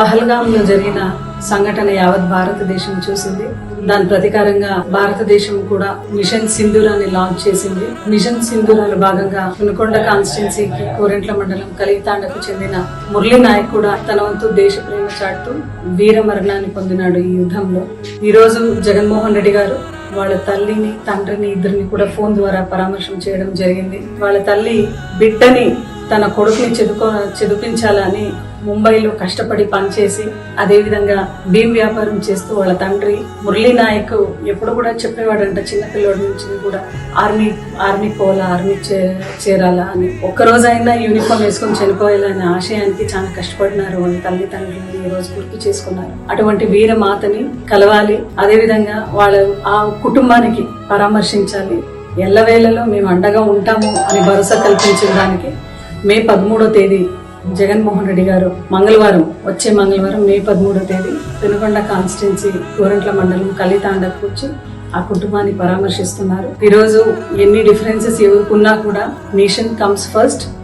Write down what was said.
పహల్గామ్ లో జరిగిన సంఘటన యావత్ భారతదేశం చూసింది. దాని ప్రతీకారంగా భారతదేశం కూడా మిషన్ సింధూరాన్ని లాంచ్ చేసింది. మిషన్ సింధూరాలో భాగంగా వినుకొండ కాన్స్టిట్యున్సీకి కోరెంట్ల మండలం కలితాండకు చెందిన మురళీ నాయక్ కూడా తన వంతు దేశ ప్రేమ చాటుతూ వీర మరణాన్ని పొందినాడు ఈ యుద్ధంలో. ఈ రోజు జగన్మోహన్ రెడ్డి గారు వాళ్ళ తల్లిని తండ్రిని ఇద్దరిని కూడా ఫోన్ ద్వారా పరామర్శం చేయడం జరిగింది. వాళ్ళ తల్లి బిడ్డని తన కొడుకుని చదివించాలని ముంబైలో కష్టపడి పనిచేసి అదేవిధంగా భీమ్ వ్యాపారం చేస్తూ వాళ్ళ తండ్రి మురళీ నాయక్ ఎప్పుడు కూడా చెప్పేవాడంట, చిన్నపిల్లడి నుంచి కూడా ఆర్మీ పోవాలా, ఆర్మీ చేరాలా అని. ఒక్కరోజైనా యూనిఫామ్ వేసుకొని చనిపోయాలనే ఆశయానికి చాలా కష్టపడినారు వాళ్ళ తల్లిదండ్రులు. ఈ రోజు గుర్తు చేసుకున్నారు. అటువంటి వీర మాతని కలవాలి, అదేవిధంగా వాళ్ళ ఆ కుటుంబానికి పరామర్శించాలి. ఎల్లవేళలో మేము అండగా ఉంటాము అని భరోసా కల్పించడానికి మే 13వ తేదీ జగన్మోహన్ రెడ్డి గారు వచ్చే మంగళవారం మే 13వ తేదీ వినుకొండ కాన్స్టిట్యున్సీ కోరెంట్ల మండలం కలితాండకు వచ్చి ఆ కుటుంబాన్ని పరామర్శిస్తున్నారు. ఈరోజు ఎన్ని డిఫరెన్సెస్ ఎవరుకున్నా కూడా నేషన్ కమ్స్ ఫస్ట్.